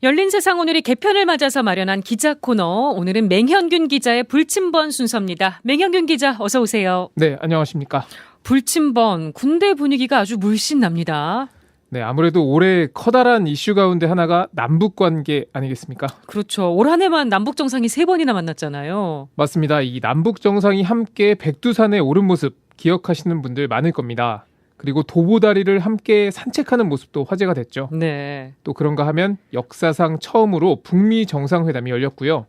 열린 세상 오늘이 개편을 맞아서 마련한 기자 코너. 오늘은 맹현균 기자의 불침번 순서입니다. 맹현균 기자 어서 오세요. 네, 안녕하십니까. 불침번, 군대 분위기가 아주 물씬 납니다. 네, 아무래도 올해 커다란 이슈 가운데 하나가 남북관계 아니겠습니까? 그렇죠. 올 한 해만 남북 정상이 3번이나 만났잖아요. 맞습니다. 이 남북 정상이 함께 백두산에 오른 모습 기억하시는 분들 많을 겁니다. 그리고 도보다리를 함께 산책하는 모습도 화제가 됐죠. 네. 또 그런가 하면 역사상 처음으로 북미 정상회담이 열렸고요.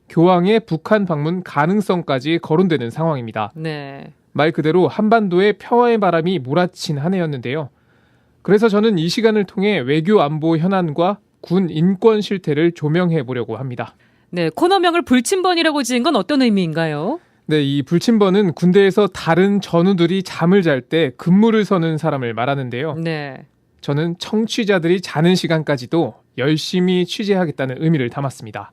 교황의 북한 방문 가능성까지 거론되는 상황입니다. 네. 말 그대로 한반도에 평화의 바람이 몰아친 한 해였는데요. 그래서 저는 이 시간을 통해 외교 안보 현안과 군 인권 실태를 조명해 보려고 합니다. 네, 코너명을 불침번이라고 지은 건 어떤 의미인가요? 네, 이 불침번은 군대에서 다른 전우들이 잠을 잘 때 근무를 서는 사람을 말하는데요. 네. 저는 청취자들이 자는 시간까지도 열심히 취재하겠다는 의미를 담았습니다.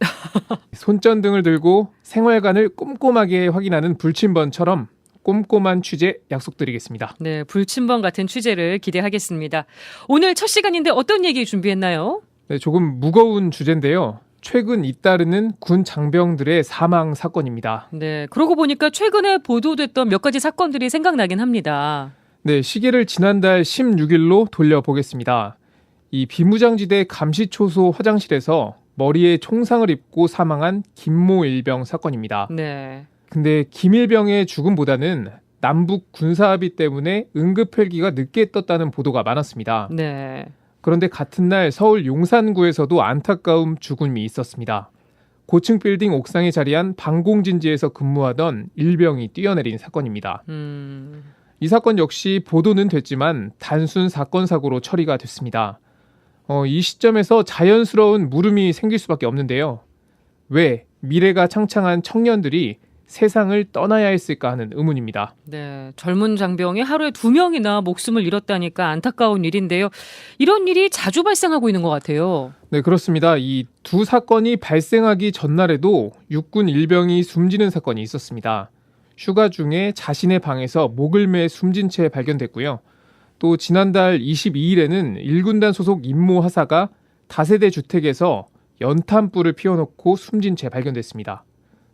손전등을 들고 생활관을 꼼꼼하게 확인하는 불침번처럼 꼼꼼한 취재 약속드리겠습니다. 네, 불침번 같은 취재를 기대하겠습니다. 오늘 첫 시간인데 어떤 얘기 준비했나요? 네, 조금 무거운 주제인데요. 최근 잇따르는 군 장병들의 사망 사건입니다. 네, 그러고 보니까 최근에 보도됐던 몇 가지 사건들이 생각나긴 합니다. 네, 시계를 지난달 16일로 돌려보겠습니다. 이 비무장지대 감시초소 화장실에서 머리에 총상을 입고 사망한 김모 일병 사건입니다. 네. 근데 김 일병의 죽음보다는 남북 군사합의 때문에 응급 헬기가 늦게 떴다는 보도가 많았습니다. 네. 그런데 같은 날 서울 용산구에서도 안타까운 죽음이 있었습니다. 고층 빌딩 옥상에 자리한 방공진지에서 근무하던 일병이 뛰어내린 사건입니다. 이 사건 역시 보도는 됐지만 단순 사건 사고로 처리가 됐습니다. 이 시점에서 자연스러운 물음이 생길 수밖에 없는데요. 왜 미래가 창창한 청년들이 세상을 떠나야 했을까 하는 의문입니다. 네, 젊은 장병이 하루에 2명이나 목숨을 잃었다니까 안타까운 일인데요. 이런 일이 자주 발생하고 있는 것 같아요. 네, 그렇습니다. 이 두 사건이 발생하기 전날에도 육군 일병이 숨지는 사건이 있었습니다. 휴가 중에 자신의 방에서 목을 매 숨진 채 발견됐고요. 또 지난달 22일에는 1군단 소속 임모 하사가 다세대 주택에서 연탄불을 피워놓고 숨진 채 발견됐습니다.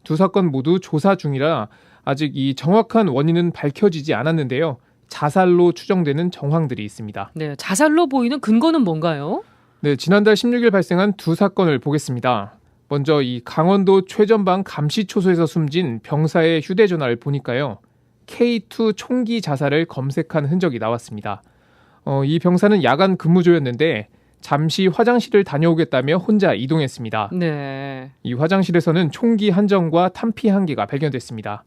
두 사건 모두 조사 중이라 아직 이 정확한 원인은 밝혀지지 않았는데요. 자살로 추정되는 정황들이 있습니다. 네, 자살로 보이는 근거는 뭔가요? 네, 지난달 16일 발생한 두 사건을 보겠습니다. 먼저 이 강원도 최전방 감시초소에서 숨진 병사의 휴대전화를 보니까요. K2 총기 자살을 검색한 흔적이 나왔습니다. 이 병사는 야간 근무조였는데 잠시 화장실을 다녀오겠다며 혼자 이동했습니다. 네. 이 화장실에서는 총기 한 정과 탄피 한 개가 발견됐습니다.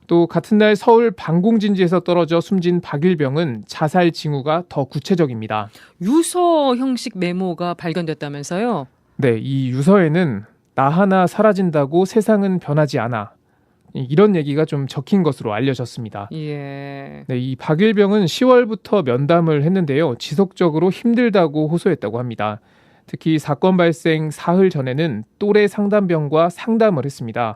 또 같은 날 서울 방공진지에서 떨어져 숨진 박일병은 자살 징후가 더 구체적입니다. 유서 형식 메모가 발견됐다면서요? 네, 이 유서에는 나 하나 사라진다고 세상은 변하지 않아. 이런 얘기가 좀 적힌 것으로 알려졌습니다. 예. 네, 이 박일병은 10월부터 면담을 했는데요. 지속적으로 힘들다고 호소했다고 합니다. 특히 사건 발생 사흘 전에는 또래 상담병과 상담을 했습니다.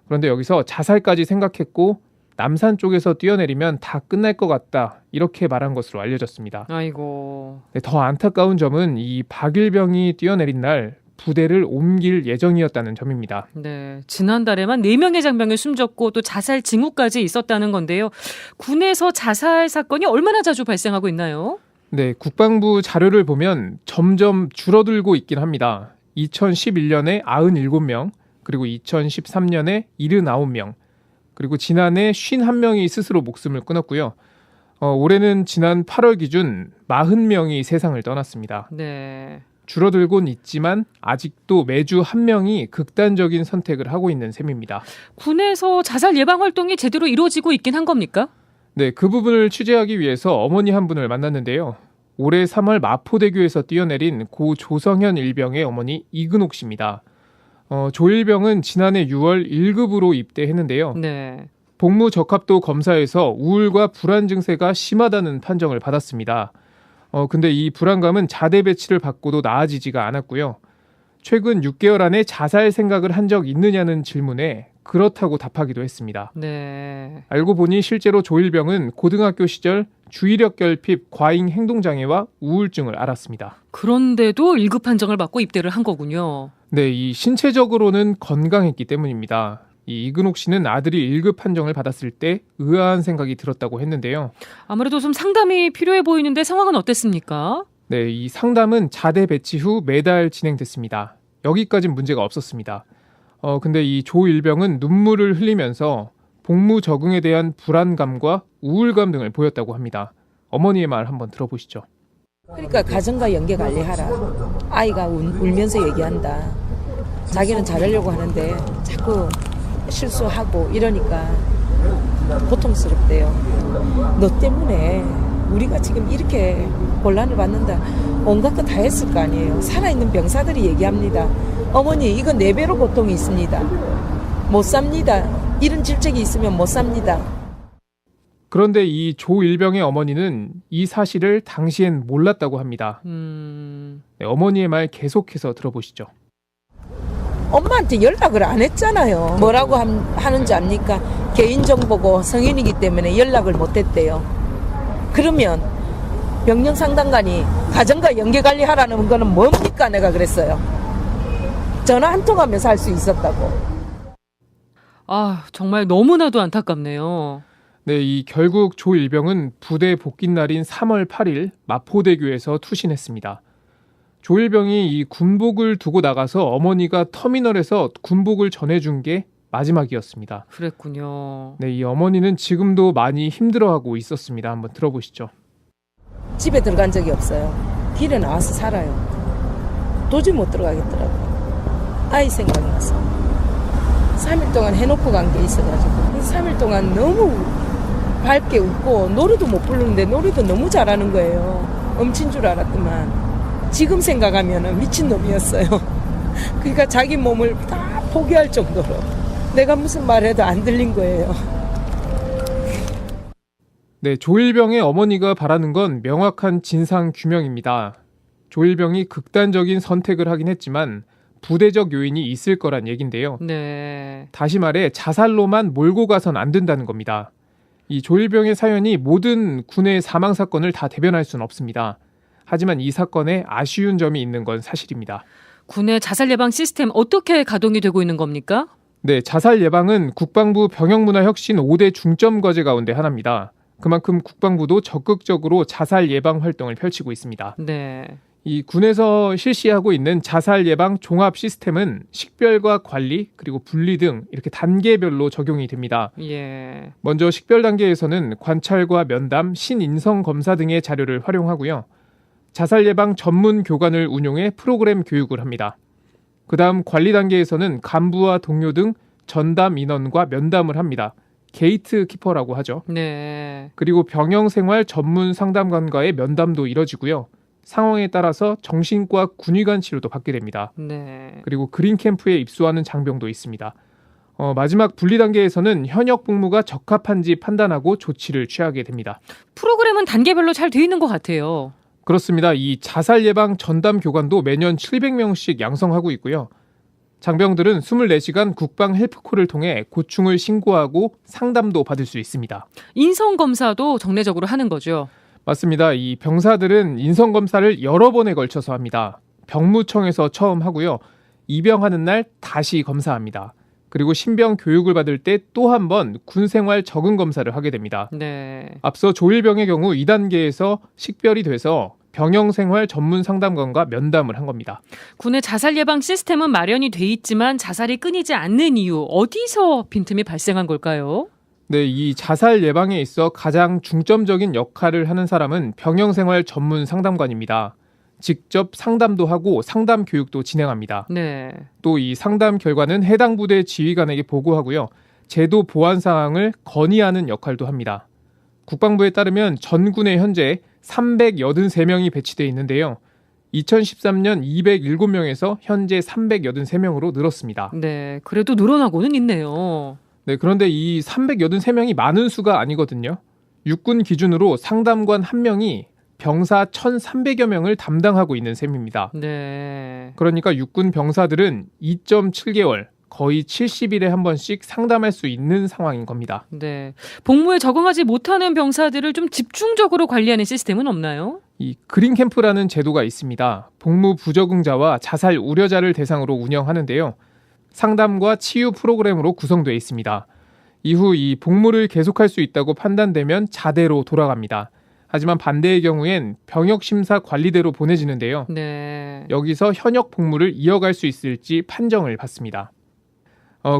그런데 여기서 자살까지 생각했고 남산 쪽에서 뛰어내리면 다 끝날 것 같다. 이렇게 말한 것으로 알려졌습니다. 아이고. 네, 더 안타까운 점은 이 박일병이 뛰어내린 날 부대를 옮길 예정이었다는 점입니다. 네, 지난달에만 4명의 장병이 숨졌고 또 자살 징후까지 있었다는 건데요. 군에서 자살 사건이 얼마나 자주 발생하고 있나요? 네, 국방부 자료를 보면 점점 줄어들고 있긴 합니다. 2011년에 97명, 그리고 2013년에 79명, 그리고 지난해 51명이 스스로 목숨을 끊었고요. 올해는 지난 8월 기준 40명이 세상을 떠났습니다. 네. 줄어들곤 있지만 아직도 매주 한 명이 극단적인 선택을 하고 있는 셈입니다. 군에서 자살 예방 활동이 제대로 이루어지고 있긴 한 겁니까? 네, 그 부분을 취재하기 위해서 어머니 한 분을 만났는데요. 올해 3월 마포대교에서 뛰어내린 고 조성현 일병의 어머니 이근옥 씨입니다. 조 일병은 지난해 6월 1급으로 입대했는데요. 네. 복무 적합도 검사에서 우울과 불안 증세가 심하다는 판정을 받았습니다. 근데 이 불안감은 자대 배치를 받고도 나아지지가 않았고요. 최근 6개월 안에 자살 생각을 한 적 있느냐는 질문에 그렇다고 답하기도 했습니다. 네. 알고 보니 실제로 조일병은 고등학교 시절 주의력 결핍, 과잉 행동장애와 우울증을 앓았습니다. 그런데도 1급 판정을 받고 입대를 한 거군요. 네, 이 신체적으로는 건강했기 때문입니다. 이 이근옥 씨는 아들이 1급 판정을 받았을 때 의아한 생각이 들었다고 했는데요. 아무래도 좀 상담이 필요해 보이는데 상황은 어땠습니까? 네, 이 상담은 자대 배치 후 매달 진행됐습니다. 여기까진 문제가 없었습니다. 근데 이 조일병은 눈물을 흘리면서 복무 적응에 대한 불안감과 우울감 등을 보였다고 합니다. 어머니의 말 한번 들어보시죠. 그러니까 가정과 연계 관리하라. 아이가 울면서 얘기한다. 자기는 잘하려고 하는데 자꾸 실수하고 이러니까 고통스럽대요. 너 때문에 우리가 지금 이렇게 곤란을 받는다. 온갖 거 다 했을 거 아니에요. 살아있는 병사들이 얘기합니다. 어머니 이거 4배로 고통이 있습니다. 못 삽니다. 이런 질적이 있으면 못 삽니다. 그런데 이 조일병의 어머니는 이 사실을 당시엔 몰랐다고 합니다. 네, 어머니의 말 계속해서 들어보시죠. 엄마한테 연락을 안 했잖아요. 뭐라고 하는지 압니까? 개인정보고 성인이기 때문에 연락을 못 했대요. 그러면 병력상담관이 가정과 연계관리하라는 거는 뭡니까? 내가 그랬어요. 전화 한 통하면서 할 수 있었다고. 아, 정말 너무나도 안타깝네요. 네, 이 결국 조일병은 부대 복귀 날인 3월 8일 마포대교에서 투신했습니다. 조일병이 이 군복을 두고 나가서 어머니가 터미널에서 군복을 전해준 게 마지막이었습니다. 그랬군요. 네, 이 어머니는 지금도 많이 힘들어하고 있었습니다. 한번 들어보시죠. 집에 들어간 적이 없어요. 길에 나와서 살아요. 도저히 못 들어가겠더라고요. 아이 생각이 나서. 3일 동안 해놓고 간 게 있어가지고 3일 동안 너무 밝게 웃고 노래도 못 부르는데 노래도 너무 잘하는 거예요. 엄친 줄 알았더만 지금 생각하면 미친놈이었어요. 그러니까 자기 몸을 다 포기할 정도로 내가 무슨 말해도 안 들린 거예요. 네, 조일병의 어머니가 바라는 건 명확한 진상 규명입니다. 조일병이 극단적인 선택을 하긴 했지만 부대적 요인이 있을 거란 얘긴데요. 네. 다시 말해 자살로만 몰고 가선 안 된다는 겁니다. 이 조일병의 사연이 모든 군의 사망 사건을 다 대변할 수는 없습니다. 하지만 이 사건에 아쉬운 점이 있는 건 사실입니다. 군의 자살 예방 시스템 어떻게 가동이 되고 있는 겁니까? 네, 자살 예방은 국방부 병역문화혁신 5대 중점 과제 가운데 하나입니다. 그만큼 국방부도 적극적으로 자살 예방 활동을 펼치고 있습니다. 네. 이 군에서 실시하고 있는 자살 예방 종합 시스템은 식별과 관리 그리고 분리 등 이렇게 단계별로 적용이 됩니다. 예. 먼저 식별 단계에서는 관찰과 면담, 신인성 검사 등의 자료를 활용하고요. 자살 예방 전문 교관을 운용해 프로그램 교육을 합니다. 그다음 관리 단계에서는 간부와 동료 등 전담 인원과 면담을 합니다. 게이트 키퍼라고 하죠. 네. 그리고 병영생활 전문 상담관과의 면담도 이뤄지고요. 상황에 따라서 정신과 군의관 치료도 받게 됩니다. 네. 그리고 그린 캠프에 입소하는 장병도 있습니다. 마지막 분리 단계에서는 현역 복무가 적합한지 판단하고 조치를 취하게 됩니다. 프로그램은 단계별로 잘 돼 있는 것 같아요. 그렇습니다. 이 자살 예방 전담 교관도 매년 700명씩 양성하고 있고요. 장병들은 24시간 국방 헬프콜을 통해 고충을 신고하고 상담도 받을 수 있습니다. 인성검사도 정례적으로 하는 거죠. 맞습니다. 이 병사들은 인성검사를 여러 번에 걸쳐서 합니다. 병무청에서 처음 하고요. 입영하는 날 다시 검사합니다. 그리고 신병 교육을 받을 때 또 한 번 군생활 적응 검사를 하게 됩니다. 네. 앞서 조일병의 경우 2단계에서 식별이 돼서 병영생활 전문 상담관과 면담을 한 겁니다. 군의 자살 예방 시스템은 마련이 돼 있지만 자살이 끊이지 않는 이유, 어디서 빈틈이 발생한 걸까요? 네, 이 자살 예방에 있어 가장 중점적인 역할을 하는 사람은 병영생활 전문 상담관입니다. 직접 상담도 하고 상담 교육도 진행합니다. 네. 또 이 상담 결과는 해당 부대 지휘관에게 보고하고요. 제도 보완 사항을 건의하는 역할도 합니다. 국방부에 따르면 전군에 현재 383명이 배치되어 있는데요. 2013년 207명에서 현재 383명으로 늘었습니다. 네. 그래도 늘어나고는 있네요. 네, 그런데 이 383명이 많은 수가 아니거든요. 육군 기준으로 상담관 1명이 병사 1,300여 명을 담당하고 있는 셈입니다. 네. 그러니까 육군 병사들은 2.7개월, 거의 70일에 한 번씩 상담할 수 있는 상황인 겁니다. 네. 복무에 적응하지 못하는 병사들을 좀 집중적으로 관리하는 시스템은 없나요? 이 그린 캠프라는 제도가 있습니다. 복무 부적응자와 자살 우려자를 대상으로 운영하는데요. 상담과 치유 프로그램으로 구성되어 있습니다. 이후 이 복무를 계속할 수 있다고 판단되면 자대로 돌아갑니다. 하지만 반대의 경우엔 병역심사관리대로 보내지는데요. 네. 여기서 현역 복무를 이어갈 수 있을지 판정을 받습니다.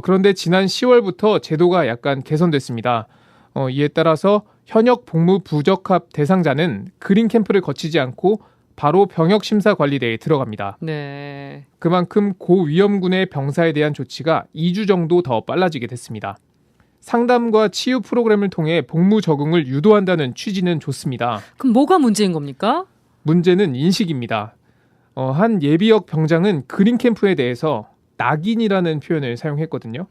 그런데 지난 10월부터 제도가 약간 개선됐습니다. 이에 따라서 현역 복무 부적합 대상자는 그린 캠프를 거치지 않고 바로 병역심사관리대에 들어갑니다. 네. 그만큼 고위험군의 병사에 대한 조치가 2주 정도 더 빨라지게 됐습니다. 상담과 치유 프로그램을 통해 복무 적응을 유도한다는 취지는 좋습니다. 그럼 뭐가 문제인 겁니까? 문제는 인식입니다. 한 예비역 병장은 그린 캠프에 대해서 낙인이라는 표현을 사용했거든요.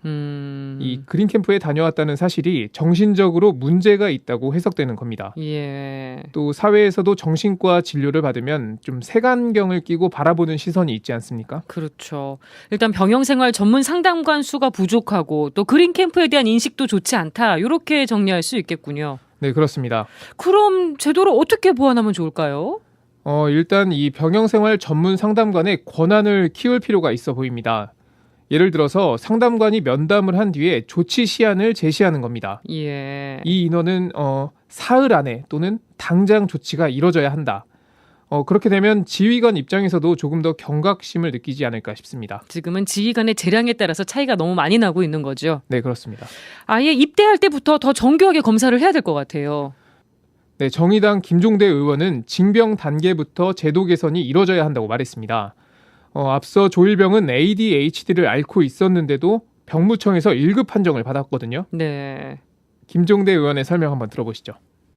이 그린 캠프에 다녀왔다는 사실이 정신적으로 문제가 있다고 해석되는 겁니다. 예. 또 사회에서도 정신과 진료를 받으면 좀 색안경을 끼고 바라보는 시선이 있지 않습니까? 그렇죠. 일단 병영생활 전문 상담관 수가 부족하고 또 그린 캠프에 대한 인식도 좋지 않다. 이렇게 정리할 수 있겠군요. 네, 그렇습니다. 그럼 제도를 어떻게 보완하면 좋을까요? 일단 이 병영생활 전문 상담관의 권한을 키울 필요가 있어 보입니다. 예를 들어서 상담관이 면담을 한 뒤에 조치 시한을 제시하는 겁니다. 예. 이 인원은 사흘 안에 또는 당장 조치가 이뤄져야 한다. 그렇게 되면 지휘관 입장에서도 조금 더 경각심을 느끼지 않을까 싶습니다. 지금은 지휘관의 재량에 따라서 차이가 너무 많이 나고 있는 거죠. 네, 그렇습니다. 아예 입대할 때부터 더 정교하게 검사를 해야 될 것 같아요. 네, 정의당 김종대 의원은 징병 단계부터 제도 개선이 이뤄져야 한다고 말했습니다. 앞서 조일병은 ADHD를 앓고 있었는데도 병무청에서 1급 판정을 받았거든요. 네. 김종대 의원의 설명 한번 들어보시죠.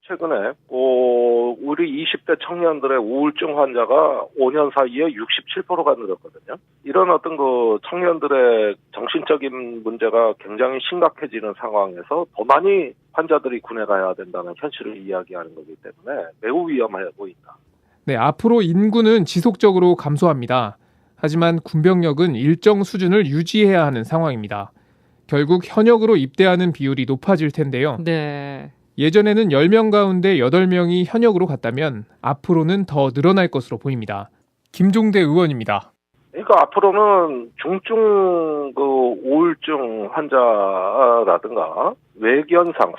최근에 우리 20대 청년들의 우울증 환자가 5년 사이에 67%가 늘었거든요. 이런 어떤 그 청년들의 정신적인 문제가 굉장히 심각해지는 상황에서 더 많이 환자들이 군에 가야 된다는 현실을 이야기하는 거기 때문에 매우 위험해 보인다. 네, 앞으로 인구는 지속적으로 감소합니다. 하지만 군병력은 일정 수준을 유지해야 하는 상황입니다. 결국 현역으로 입대하는 비율이 높아질 텐데요. 네. 예전에는 10명 가운데 8명이 현역으로 갔다면 앞으로는 더 늘어날 것으로 보입니다. 김종대 의원입니다. 그러니까 앞으로는 중증 우울증 환자라든가 외견상,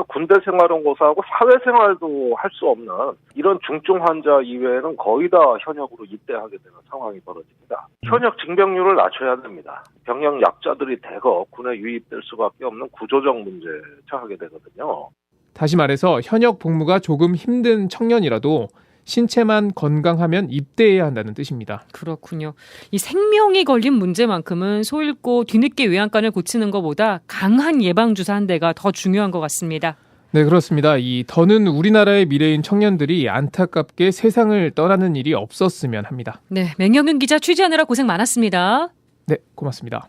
군대 생활은 고사하고 사회생활도 할 수 없는 이런 중증 환자 이외에는 거의 다 현역으로 입대하게 되는 상황이 벌어집니다. 현역 징병률을 낮춰야 됩니다. 병역 약자들이 대거 군에 유입될 수밖에 없는 구조적 문제에 처하게 되거든요. 다시 말해서 현역 복무가 조금 힘든 청년이라도 신체만 건강하면 입대해야 한다는 뜻입니다. 그렇군요. 이 생명이 걸린 문제만큼은 소잃고 뒤늦게 외양간을 고치는 것보다 강한 예방주사 한 대가 더 중요한 것 같습니다. 네, 그렇습니다. 이 더는 우리나라의 미래인 청년들이 안타깝게 세상을 떠나는 일이 없었으면 합니다. 네, 맹영윤 기자 취재하느라 고생 많았습니다. 네, 고맙습니다.